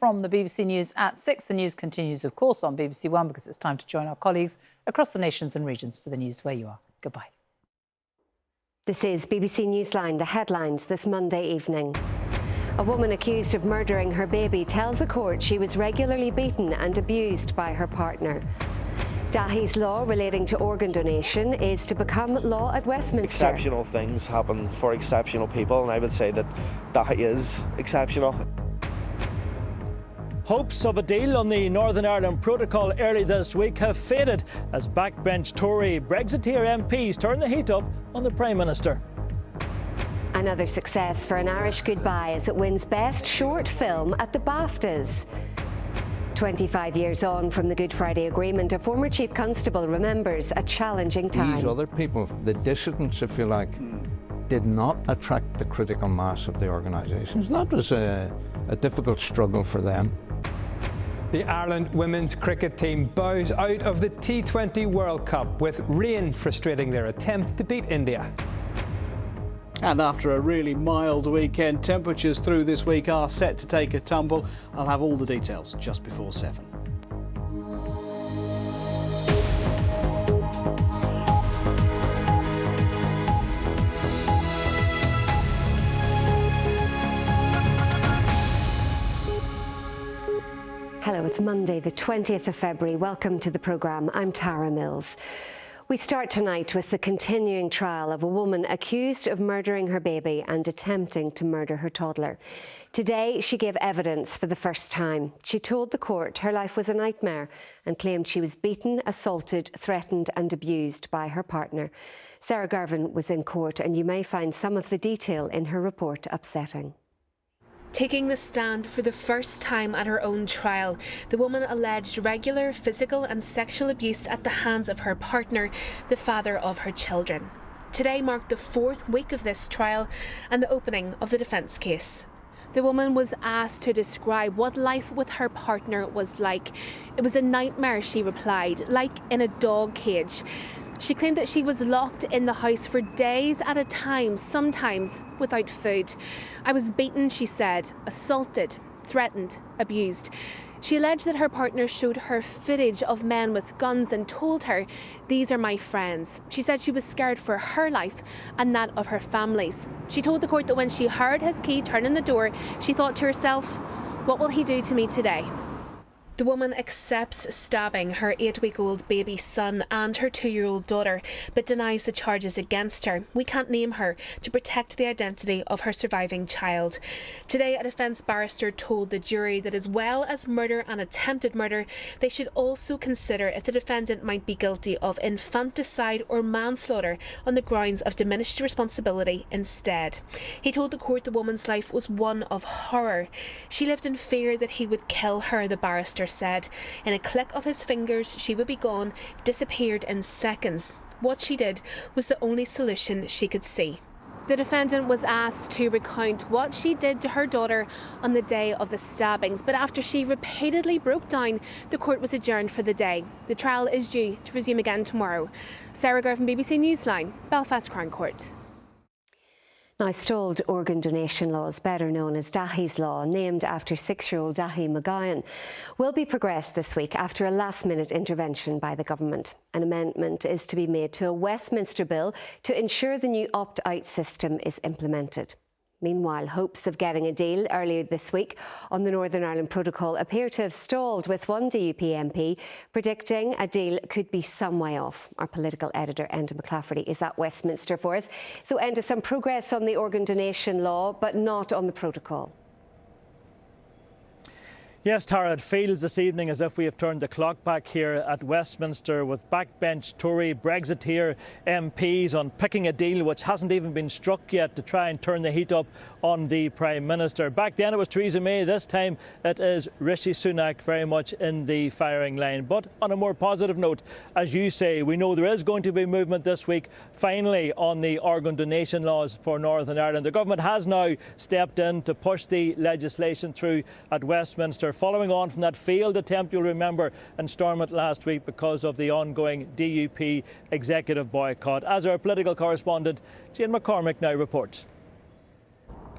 from the BBC News at 6. The news continues, of course, on BBC One because it's time to join our colleagues across the nations and regions for the news where you are. Goodbye. This is BBC Newsline, the headlines this Monday evening. A woman accused of murdering her baby tells a court she was regularly beaten and abused by her partner. Dahis Law relating to organ donation is to become law at Westminster. Exceptional things happen for exceptional people, and I would say that is exceptional. Hopes of a deal on the Northern Ireland Protocol early this week have faded as backbench Tory Brexiteer MPs turn the heat up on the Prime Minister. Another success for An Irish Goodbye as it wins Best Short Film at the BAFTAs. 25 years on from the Good Friday Agreement, a former Chief Constable remembers a challenging time. These other people, the dissidents, if you like, did not attract the critical mass of the organisations. That was a difficult struggle for them. The Ireland women's cricket team bows out of the T20 World Cup with rain frustrating their attempt to beat India. And after a really mild weekend, temperatures through this week are set to take a tumble. I'll have all the details just before 7. Hello, it's Monday, the 20th of February. Welcome to the programme. I'm Tara Mills. We start tonight with the continuing trial of a woman accused of murdering her baby and attempting to murder her toddler. Today, she gave evidence for the first time. She told the court her life was a nightmare and claimed she was beaten, assaulted, threatened and abused by her partner. Sarah Garvin was in court, and you may find some of the detail in her report upsetting. Taking the stand for the first time at her own trial, the woman alleged regular physical and sexual abuse at the hands of her partner, the father of her children. Today marked the 4th week of this trial and the opening of the defence case. The woman was asked to describe what life with her partner was like. It was a nightmare, she replied, like in a dog cage. She claimed that she was locked in the house for days at a time, sometimes without food. I was beaten, she said, assaulted, threatened, abused. She alleged that her partner showed her footage of men with guns and told her, "These are my friends." She said she was scared for her life and that of her family's. She told the court that when she heard his key turn in the door, she thought to herself, "What will he do to me today?" The woman accepts stabbing her 8-week-old baby son and her 2-year-old daughter, but denies the charges against her. We can't name her to protect the identity of her surviving child. Today, a defence barrister told the jury that as well as murder and attempted murder, they should also consider if the defendant might be guilty of infanticide or manslaughter on the grounds of diminished responsibility instead. He told the court the woman's life was one of horror. She lived in fear that he would kill her, the barrister said. In a click of his fingers, she would be gone, disappeared in seconds. What she did was the only solution she could see. The defendant was asked to recount what she did to her daughter on the day of the stabbings, but after she repeatedly broke down, the court was adjourned for the day. The trial is due to resume again tomorrow. Sarah Garvin, BBC Newsline, Belfast Crown Court. Now, stalled organ donation laws, better known as Dahis Law, named after 6-year-old Dahi McGowan, will be progressed this week after a last-minute intervention by the government. An amendment is to be made to a Westminster bill to ensure the new opt-out system is implemented. Meanwhile, hopes of getting a deal earlier this week on the Northern Ireland Protocol appear to have stalled, with one DUP MP predicting a deal could be some way off. Our political editor, Enda McClafferty, is at Westminster for us. So, Enda, some progress on the organ donation law, but not on the protocol. Yes, Tara, it feels this evening as if we have turned the clock back here at Westminster with backbench Tory Brexiteer MPs on picking a deal which hasn't even been struck yet to try and turn the heat up on the Prime Minister. Back then it was Theresa May, this time it is Rishi Sunak very much in the firing line. But on a more positive note, as you say, we know there is going to be movement this week finally on the organ donation laws for Northern Ireland. The government has now stepped in to push the legislation through at Westminster, following on from that failed attempt, you'll remember, in Stormont last week because of the ongoing DUP executive boycott. As our political correspondent Jane McCormick now reports.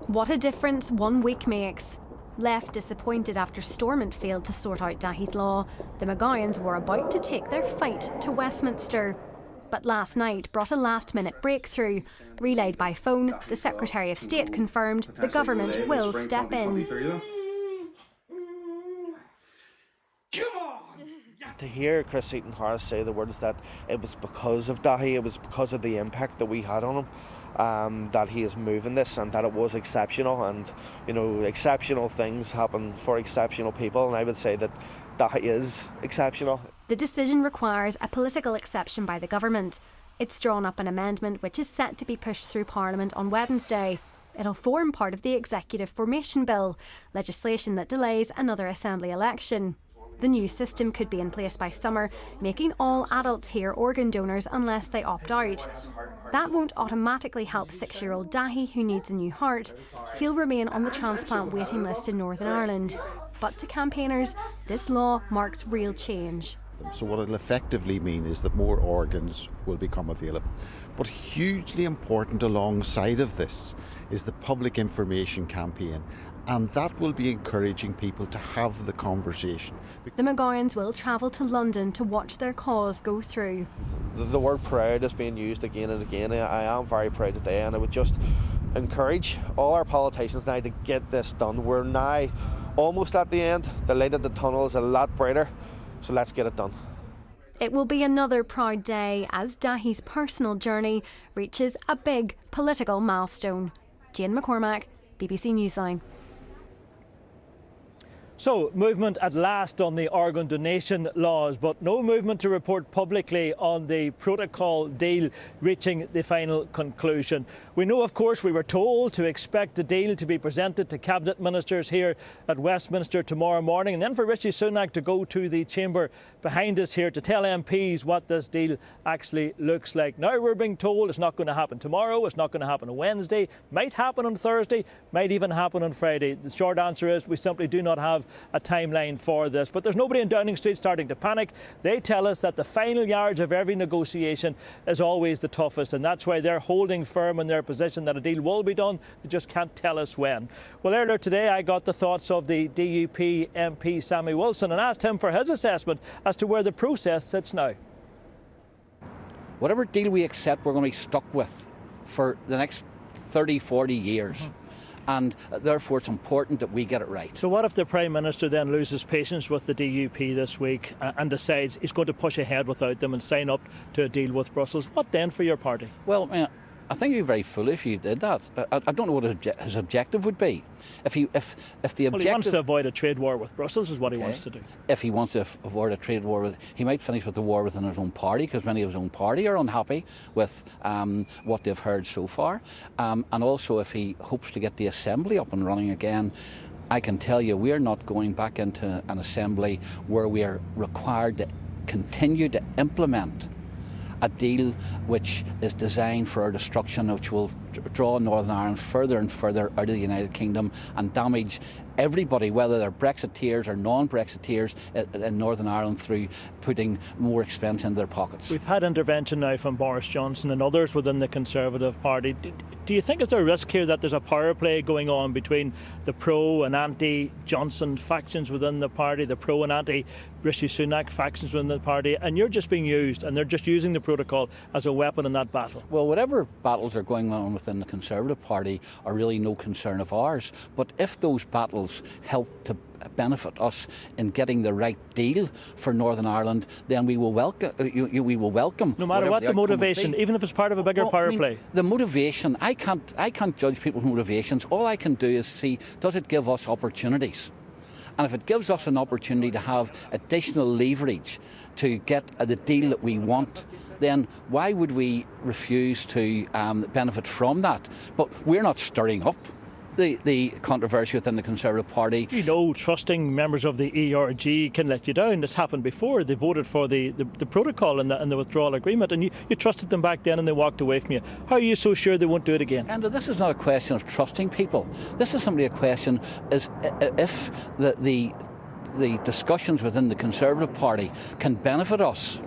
What a difference 1 week makes. Left disappointed after Stormont failed to sort out Dahis Law, the McGoyans were about to take their fight to Westminster. But last night brought a last-minute breakthrough. Relayed by phone, the Secretary of State confirmed the government will step in. To hear Chris Seaton-Harris say the words that it was because of Dahi, it was because of the impact that we had on him, that he is moving this and that it was exceptional, and you know, exceptional things happen for exceptional people, and I would say that Dahi is exceptional. The decision requires a political exception by the government. It's drawn up an amendment which is set to be pushed through Parliament on Wednesday. It'll form part of the Executive Formation Bill, legislation that delays another Assembly election. The new system could be in place by summer, making all adults here organ donors unless they opt out. That won't automatically help 6-year-old Dahi, who needs a new heart. He'll remain on the transplant waiting list in Northern Ireland. But to campaigners, this law marks real change. So what it'll effectively mean is that more organs will become available. But hugely important alongside of this is the public information campaign, and that will be encouraging people to have the conversation. The McGoyans will travel to London to watch their cause go through. The word proud is being used again and again. I am very proud today, and I would just encourage all our politicians now to get this done. We're now almost at the end. The light at the tunnel is a lot brighter, so let's get it done. It will be another proud day as Dahi's personal journey reaches a big political milestone. Jane McCormack, BBC Newsline. So, movement at last on the organ donation laws, but no movement to report publicly on the protocol deal reaching the final conclusion. We know, of course, we were told to expect the deal to be presented to Cabinet Ministers here at Westminster tomorrow morning, and then for Rishi Sunak to go to the chamber behind us here to tell MPs what this deal actually looks like. Now we're being told it's not going to happen tomorrow, it's not going to happen on Wednesday, might happen on Thursday, might even happen on Friday. The short answer is we simply do not have a timeline for this. But there's nobody in Downing Street starting to panic. They tell us that the final yards of every negotiation is always the toughest, and that's why they're holding firm in their position that a deal will be done. They just can't tell us when. Well, earlier today I got the thoughts of the DUP MP Sammy Wilson and asked him for his assessment as to where the process sits now. Whatever deal we accept, we're going to be stuck with for the next 30, 40 years. And therefore it's important that we get it right. So what if the Prime Minister then loses patience with the DUP this week and decides he's going to push ahead without them and sign up to a deal with Brussels? What then for your party? Well, I think you'd be very foolish if you did that. I don't know what his objective would be. If the objective... Well, he wants to avoid a trade war with Brussels is what he wants to do. If he wants to avoid a trade war, he might finish with the war within his own party, because many of his own party are unhappy with what they've heard so far. And also if he hopes to get the Assembly up and running again, I can tell you we're not going back into an Assembly where we are required to continue to implement a deal which is designed for our destruction, which will draw Northern Ireland further and further out of the United Kingdom and damage everybody, whether they're Brexiteers or non-Brexiteers in Northern Ireland, through putting more expense into their pockets. We've had intervention now from Boris Johnson and others within the Conservative Party. Do you think there's a risk here that there's a power play going on between the pro and anti-Johnson factions within the party, the pro and anti-Rishi Sunak factions within the party, and you're just being used and they're just using the protocol as a weapon in that battle? Well, whatever battles are going on within the Conservative Party are really no concern of ours. But if those battles help to benefit us in getting the right deal for Northern Ireland, then we will welcome. We will welcome. No matter what the motivation, even if it's part of a bigger power play. The motivation, I can't judge people's motivations. All I can do is see, does it give us opportunities? And if it gives us an opportunity to have additional leverage to get the deal that we want, then why would we refuse to benefit from that? But we're not stirring up the controversy within the Conservative Party. You know, trusting members of the ERG can let you down. This happened before. They voted for the protocol and the withdrawal agreement, and you trusted them back then and they walked away from you. How are you so sure they won't do it again? And this is not a question of trusting people. This is simply a question is if the discussions within the Conservative Party can benefit us,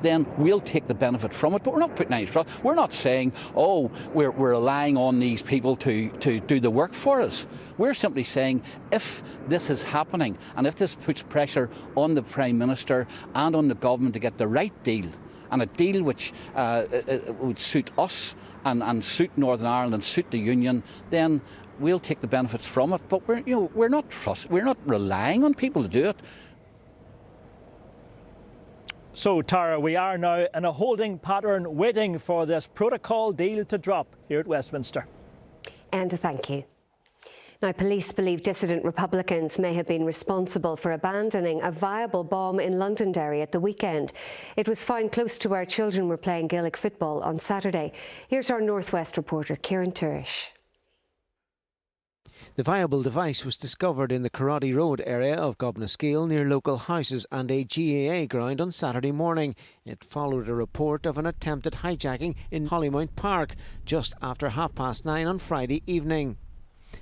then we'll take the benefit from it. But we're not putting any trust. We're not saying, oh, we're relying on these people to do the work for us. We're simply saying, if this is happening and if this puts pressure on the Prime Minister and on the government to get the right deal, and a deal which would suit us and suit Northern Ireland and suit the Union, then we'll take the benefits from it. But we're not relying on people to do it. So, Tara, we are now in a holding pattern waiting for this protocol deal to drop here at Westminster. And thank you. Now, police believe dissident Republicans may have been responsible for abandoning a viable bomb in Londonderry at the weekend. It was found close to where children were playing Gaelic football on Saturday. Here's our Northwest reporter, Kieran Turish. The viable device was discovered in the Karate Road area of Gobnaskeel near local houses and a GAA ground on Saturday morning. It followed a report of an attempted hijacking in Hollymount Park just after 9:30 on Friday evening.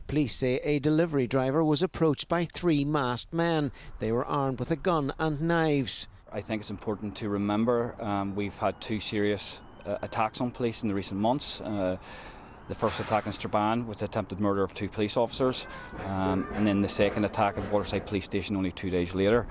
Police say a delivery driver was approached by 3 masked men. They were armed with a gun and knives. I think it's important to remember we've had 2 serious attacks on police in the recent months. The first attack in Strabane with the attempted murder of 2 police officers, and then the second attack at Waterside Police Station only 2 days later.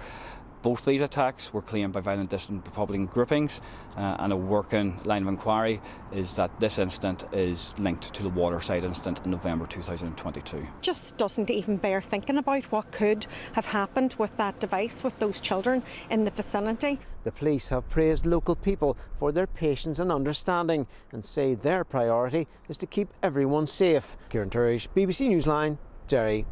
Both these attacks were claimed by violent dissident Republican groupings, and a working line of inquiry is that this incident is linked to the Waterside incident in November 2022. Just doesn't even bear thinking about what could have happened with that device, with those children in the vicinity. The police have praised local people for their patience and understanding and say their priority is to keep everyone safe. Kieran Turish, BBC Newsline, Derry.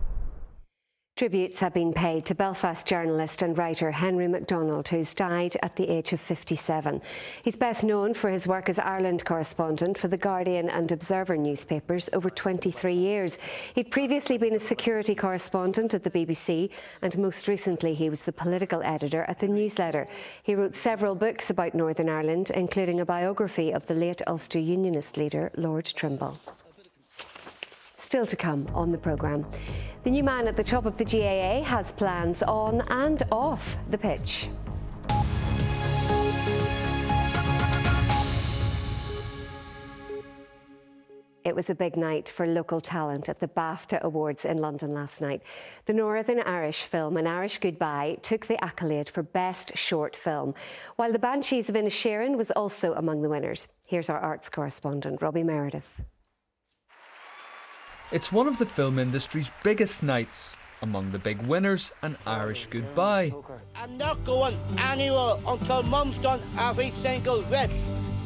Tributes have been paid to Belfast journalist and writer Henry MacDonald, who's died at the age of 57. He's best known for his work as Ireland correspondent for The Guardian and Observer newspapers over 23 years. He'd previously been a security correspondent at the BBC, and most recently he was the political editor at the newsletter. He wrote several books about Northern Ireland, including a biography of the late Ulster Unionist leader Lord Trimble. Still to come on the programme. The new man at the top of the GAA has plans on and off the pitch. It was a big night for local talent at the BAFTA Awards in London last night. The Northern Irish film An Irish Goodbye took the accolade for Best Short Film, while The Banshees of Inisherin was also among the winners. Here's our arts correspondent, Robbie Meredith. It's one of the film industry's biggest nights. Among the big winners, An Irish Goodbye. I'm not going anywhere until Mum's done every single riff.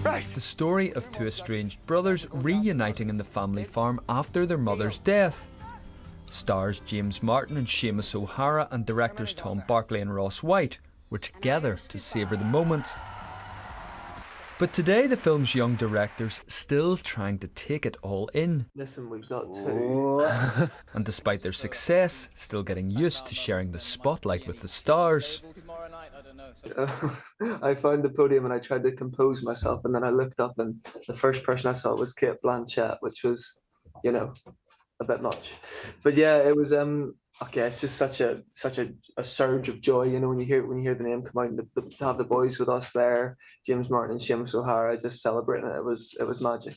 Right. The story of 2 estranged brothers reuniting in the family farm after their mother's death. Stars James Martin and Seamus O'Hara and directors Tom Barclay and Ross White were together to savour the moment. But today the film's young director's still trying to take it all in. Listen, we've got 2. And despite their success, still getting used to sharing the spotlight with the stars. I found the podium and I tried to compose myself, and then I looked up and the first person I saw was Kate Blanchett, which was, a bit much. But yeah, it was okay, it's just such a surge of joy, when you hear the name come out, and to have the boys with us there, James Martin and Seamus O'Hara, just celebrating it. It was magic.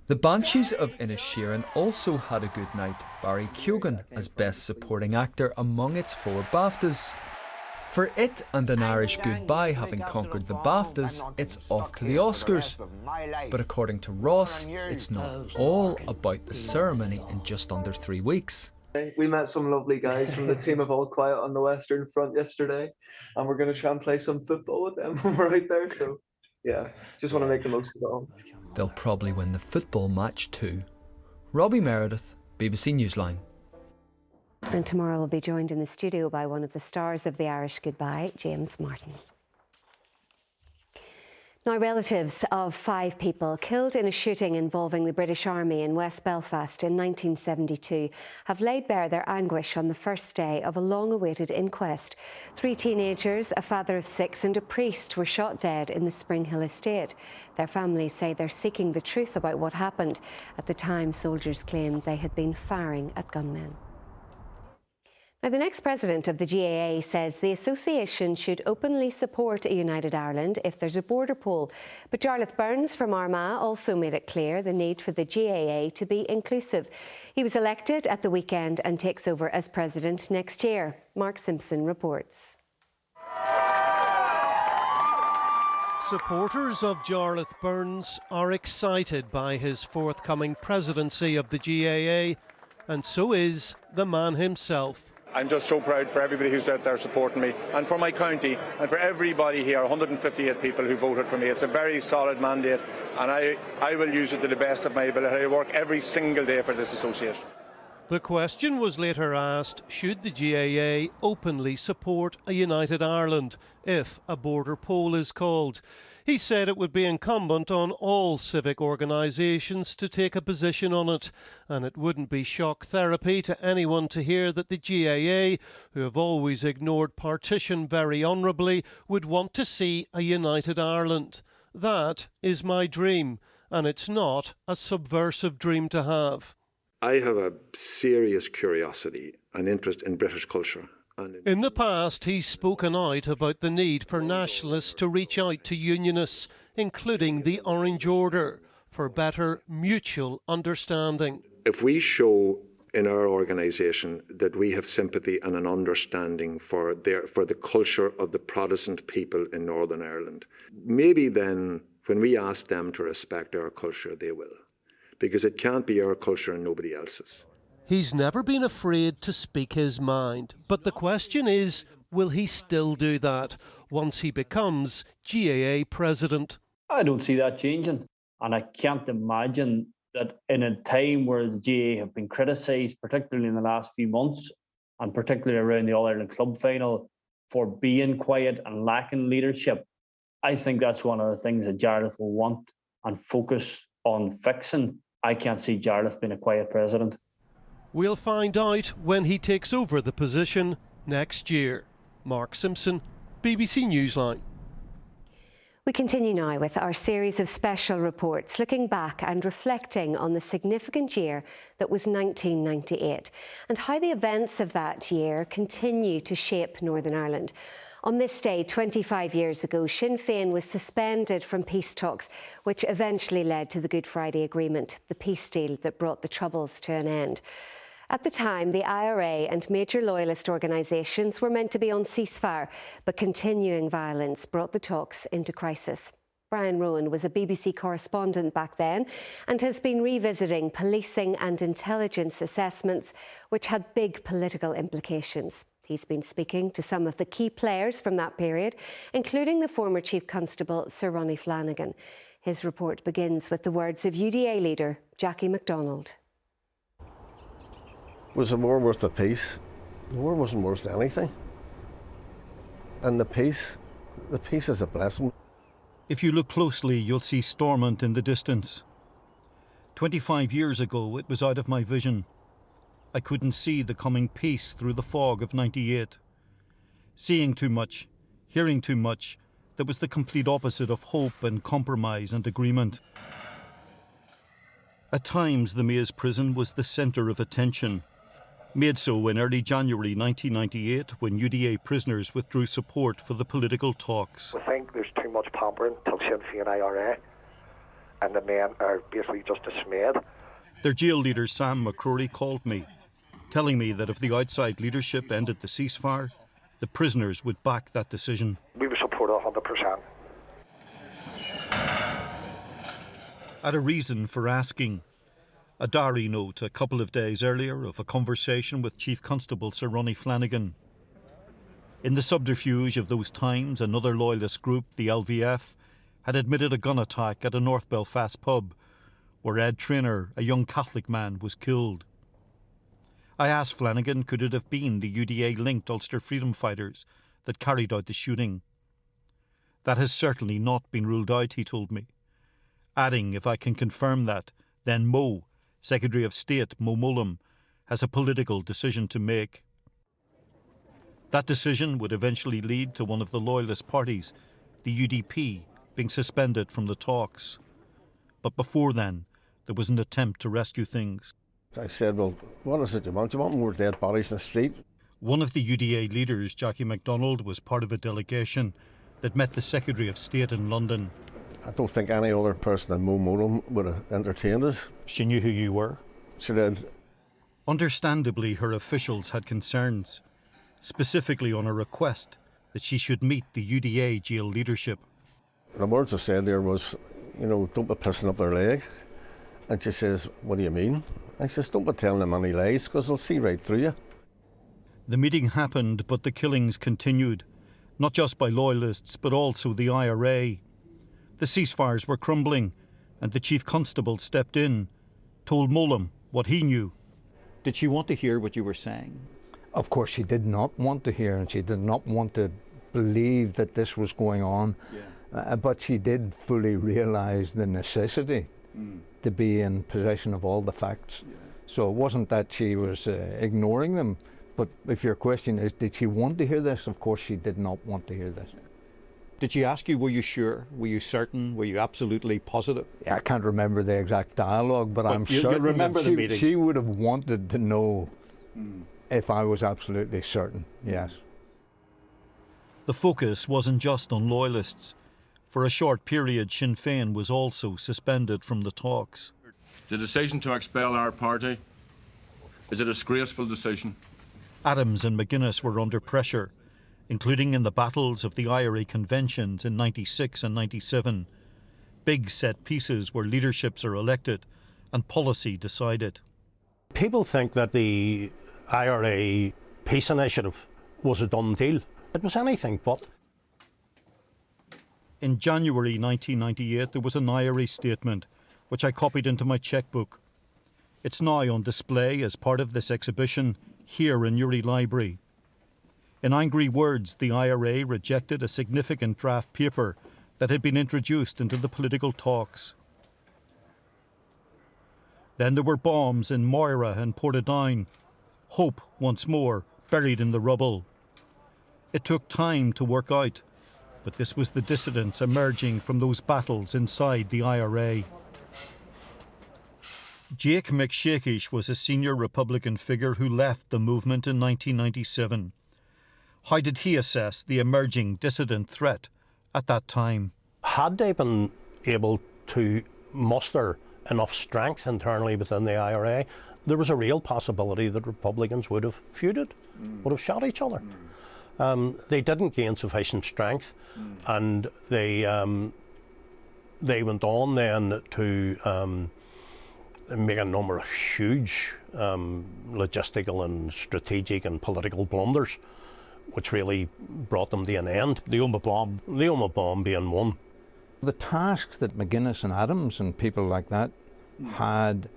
The Banshees of Inisherin also had a good night. Barry Keoghan as Best Supporting Actor among its 4 BAFTAs. For it and An Irish Goodbye having conquered the BAFTAs, it's off to the Oscars. But according to Ross, it's not all about the ceremony in just under 3 weeks. We met some lovely guys from the team of All Quiet on the Western Front yesterday, and we're going to try and play some football with them when we're out there. So, yeah, just want to make the most of it all. They'll probably win the football match too. Robbie Meredith, BBC Newsline. And tomorrow we'll be joined in the studio by one of the stars of The Irish Goodbye, James Martin. Now, relatives of 5 people killed in a shooting involving the British Army in West Belfast in 1972 have laid bare their anguish on the first day of a long-awaited inquest. 3 teenagers, a father of 6 and a priest were shot dead in the Spring Hill estate. Their families say they're seeking the truth about what happened. At the time, soldiers claimed they had been firing at gunmen. Now, the next president of the GAA says the association should openly support a united Ireland if there's a border poll. But Jarlath Burns from Armagh also made it clear the need for the GAA to be inclusive. He was elected at the weekend and takes over as president next year. Mark Simpson reports. Supporters of Jarlath Burns are excited by his forthcoming presidency of the GAA, and so is the man himself. I'm just so proud for everybody who's out there supporting me, and for my county, and for everybody here, 158 people who voted for me. It's a very solid mandate, and I will use it to the best of my ability. I work every single day for this association. The question was later asked, should the GAA openly support a united Ireland if a border poll is called? He said it would be incumbent on all civic organisations to take a position on it, and it wouldn't be shock therapy to anyone to hear that the GAA, who have always ignored partition very honourably, would want to see a united Ireland. That is my dream, and it's not a subversive dream to have. I have a serious curiosity and interest in British culture. In the past, he's spoken out about the need for nationalists to reach out to unionists, including the Orange Order, for better mutual understanding. If we show in our organisation that we have sympathy and an understanding for the culture of the Protestant people in Northern Ireland, maybe then when we ask them to respect our culture, they will. Because it can't be our culture and nobody else's. He's never been afraid to speak his mind, but the question is, will he still do that once he becomes GAA president? I don't see that changing, and I can't imagine that in a time where the GAA have been criticised, particularly in the last few months, and particularly around the All-Ireland Club final, for being quiet and lacking leadership, I think that's one of the things that Jarlath will want and focus on fixing. I can't see Jarlath being a quiet president. We'll find out when he takes over the position next year. Mark Simpson, BBC Newsline. We continue now with our series of special reports looking back and reflecting on the significant year that was 1998 and how the events of that year continue to shape Northern Ireland. On this day, 25 years ago, Sinn Féin was suspended from peace talks, which eventually led to the Good Friday Agreement, the peace deal that brought the Troubles to an end. At the time, the IRA and major loyalist organisations were meant to be on ceasefire, but continuing violence brought the talks into crisis. Brian Rowan was a BBC correspondent back then and has been revisiting policing and intelligence assessments, which had big political implications. He's been speaking to some of the key players from that period, including the former Chief Constable Sir Ronnie Flanagan. His report begins with the words of UDA leader Jackie MacDonald. Was the war worth the peace? The war wasn't worth anything. And the peace is a blessing. If you look closely, you'll see Stormont in the distance. 25 years ago, it was out of my vision. I couldn't see the coming peace through the fog of 98. Seeing too much, hearing too much, that was the complete opposite of hope and compromise and agreement. At times, the Maze prison was the centre of attention. Made so in early January 1998 when UDA prisoners withdrew support for the political talks. We think there's too much pampering till Sinn Féin IRA, and the men are basically just dismayed. Their jail leader Sam McCrory called me, telling me that if the outside leadership ended the ceasefire, the prisoners would back that decision. We would support it 100%. I had a reason for asking. A diary note a couple of days earlier of a conversation with Chief Constable Sir Ronnie Flanagan. In the subterfuge of those times, another loyalist group, the LVF, had admitted a gun attack at a North Belfast pub where Ed Traynor, a young Catholic man, was killed. I asked Flanagan could it have been the UDA-linked Ulster freedom fighters that carried out the shooting. That has certainly not been ruled out, he told me, adding if I can confirm that, then Mo, Secretary of State Mo Mullum, has a political decision to make. That decision would eventually lead to one of the loyalist parties, the UDP, being suspended from the talks. But before then, there was an attempt to rescue things. I said, well, what is it you want? You want more dead bodies in the street? One of the UDA leaders, Jackie MacDonald, was part of a delegation that met the Secretary of State in London. I don't think any other person in Moulmein would have entertained us. She knew who you were? She did. Understandably, her officials had concerns, specifically on a request that she should meet the UDA jail leadership. The words I said there was, you know, don't be pissing up their leg. And she says, what do you mean? I says, don't be telling them any lies, because they'll see right through you. The meeting happened, but the killings continued, not just by loyalists, but also the IRA. The ceasefires were crumbling, and the Chief Constable stepped in, told Molam what he knew. Did she want to hear what you were saying? Of course she did not want to hear, and she did not want to believe that this was going on. Yeah. But she did fully realise the necessity to be in possession of all the facts. Yeah. So it wasn't that she was ignoring them, but if your question is, did she want to hear this? Of course she did not want to hear this. Did she ask you, were you sure? Were you certain? Were you absolutely positive? I can't remember the exact dialogue, but I'm certain remember the meeting. She would have wanted to know if I was absolutely certain, yes. The focus wasn't just on loyalists. For a short period, Sinn Féin was also suspended from the talks. The decision to expel our party is a disgraceful decision. Adams and McGuinness were under pressure, including in the battles of the IRA conventions in 96 and 97. Big set pieces where leaderships are elected and policy decided. People think that the IRA peace initiative was a done deal. It was anything but. In January 1998, there was an IRA statement, which I copied into my checkbook. It's now on display as part of this exhibition here in Newry Library. In angry words, the IRA rejected a significant draft paper that had been introduced into the political talks. Then there were bombs in Moira and Portadown. Hope, once more, buried in the rubble. It took time to work out, but this was the dissidents emerging from those battles inside the IRA. Jake McShakish was a senior Republican figure who left the movement in 1997. How did he assess the emerging dissident threat at that time? Had they been able to muster enough strength internally within the IRA, there was a real possibility that Republicans would have feuded, would have shot each other. They didn't gain sufficient strength, and they went on then to make a number of huge logistical and strategic and political blunders, which really brought them to an end. The Omagh bomb. The Omagh bomb being one. The tasks that McGuinness and Adams and people like that had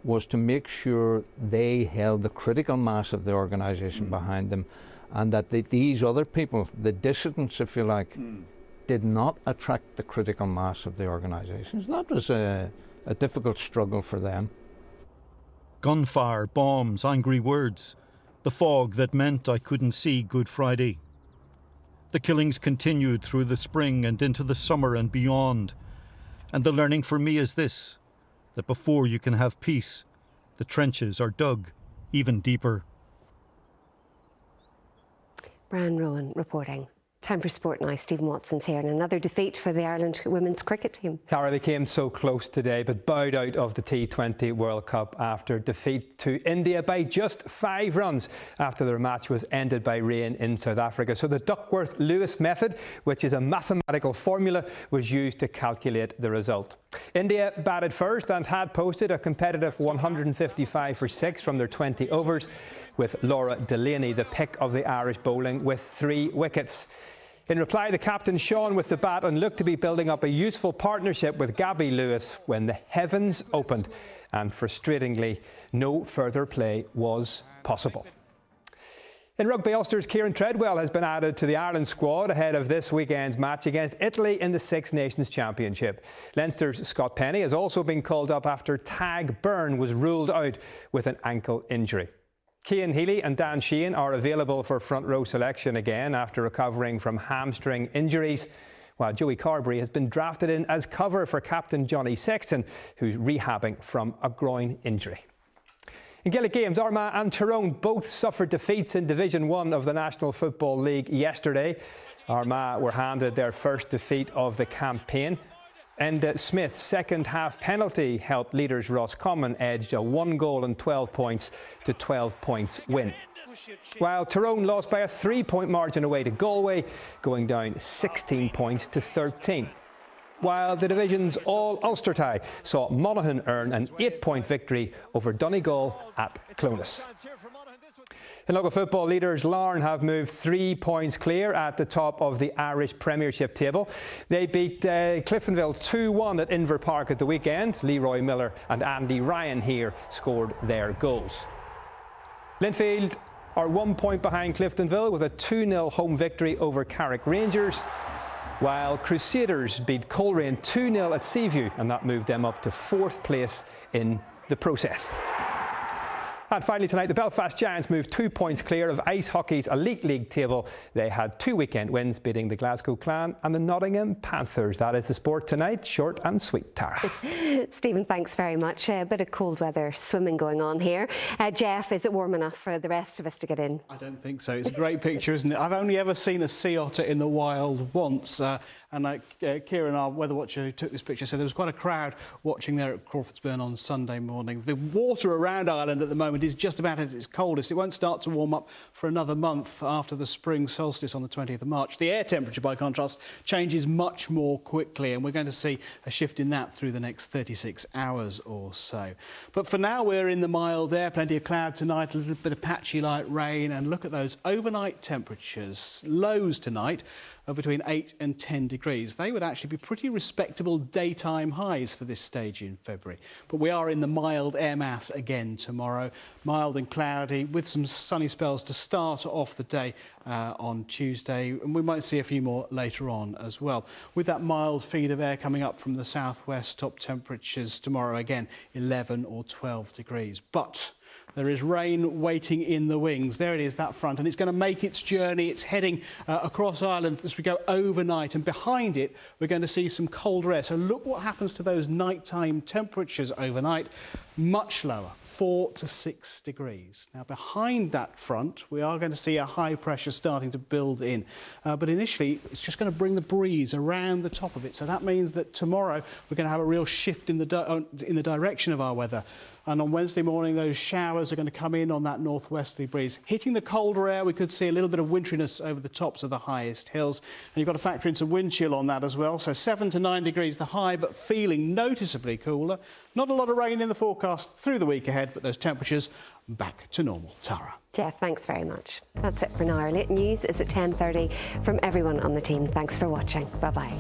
was to make sure they held the critical mass of the organisation behind them, and that these other people, the dissidents if you like, did not attract the critical mass of the organisations. That was a difficult struggle for them. Gunfire, bombs, angry words. The fog that meant I couldn't see Good Friday. The killings continued through the spring and into the summer and beyond. And the learning for me is this, that before you can have peace, the trenches are dug even deeper. Brian Rowan reporting. Time for sport now. Stephen Watson's here, and another defeat for the Ireland women's cricket team. Tara, they came so close today, but bowed out of the T20 World Cup after defeat to India by just 5 runs after their match was ended by rain in South Africa. So the Duckworth-Lewis method, which is a mathematical formula, was used to calculate the result. India batted first and had posted a competitive 155 for 6 from their 20 overs, with Laura Delaney the pick of the Irish bowling with 3 wickets. In reply, the captain shone with the bat and looked to be building up a useful partnership with Gabby Lewis when the heavens opened and, frustratingly, no further play was possible. In rugby, Ulster's Kieran Treadwell has been added to the Ireland squad ahead of this weekend's match against Italy in the Six Nations Championship. Leinster's Scott Penny has also been called up after Tag Byrne was ruled out with an ankle injury. Cian Healy and Dan Sheehan are available for front row selection again after recovering from hamstring injuries, while Joey Carberry has been drafted in as cover for captain Johnny Sexton, who's rehabbing from a groin injury. In Gaelic games, Armagh and Tyrone both suffered defeats in Division 1 of the National Football League yesterday. Armagh were handed their first defeat of the campaign. And Smith's second half penalty helped leaders Roscommon edge a 1-goal and 12 points to 12 points win. While Tyrone lost by a 3-point margin away to Galway, going down 16 points to 13. While the division's all-Ulster tie saw Monaghan earn an 8-point victory over Donegal at Clones. In local football, leaders Larne have moved 3 points clear at the top of the Irish Premiership table. They beat Cliftonville 2-1 at Inver Park at the weekend. Leroy Miller and Andy Ryan here scored their goals. Linfield are 1 point behind Cliftonville with a 2-0 home victory over Carrick Rangers, while Crusaders beat Coleraine 2-0 at Seaview, and that moved them up to 4th place in the process. And finally tonight, the Belfast Giants moved 2 points clear of ice hockey's Elite League table. They had 2 weekend wins, beating the Glasgow Clan and the Nottingham Panthers. That is the sport tonight. Short and sweet, Tara. Stephen, thanks very much. A bit of cold weather swimming going on here. Jeff, is it warm enough for the rest of us to get in? I don't think so. It's a great picture, isn't it? I've only ever seen a sea otter in the wild once. And Kieran, our weather watcher who took this picture, said there was quite a crowd watching there at Crawfordsburn on Sunday morning. The water around Ireland at the moment is just about at its coldest. It won't start to warm up for another month after the spring solstice on the 20th of March. The air temperature, by contrast, changes much more quickly, and we're going to see a shift in that through the next 36 hours or so. But for now, we're in the mild air, plenty of cloud tonight, a little bit of patchy light rain, and look at those overnight temperatures. Lows tonight of between 8 and 10 degrees. They would actually be pretty respectable daytime highs for this stage in February. But we are in the mild air mass again tomorrow. Mild and cloudy with some sunny spells to start off the day on Tuesday. And we might see a few more later on as well. With that mild feed of air coming up from the southwest, top temperatures tomorrow again 11 or 12 degrees. But there is rain waiting in the wings. There it is, that front, and it's going to make its journey. It's heading across Ireland as we go overnight, and behind it we're going to see some colder air. So look what happens to those nighttime temperatures overnight. Much lower, 4 to 6 degrees. Now behind that front we are going to see a high pressure starting to build in, but initially it's just going to bring the breeze around the top of it. So that means that tomorrow we're going to have a real shift in the direction of our weather. And on Wednesday morning, those showers are going to come in on that northwesterly breeze. Hitting the colder air, we could see a little bit of winteriness over the tops of the highest hills. And you've got to factor in some wind chill on that as well. So 7 to 9 degrees the high, but feeling noticeably cooler. Not a lot of rain in the forecast through the week ahead, but those temperatures back to normal. Tara. Jeff, thanks very much. That's it for now. Our late news is at 10:30 from everyone on the team. Thanks for watching. Bye-bye.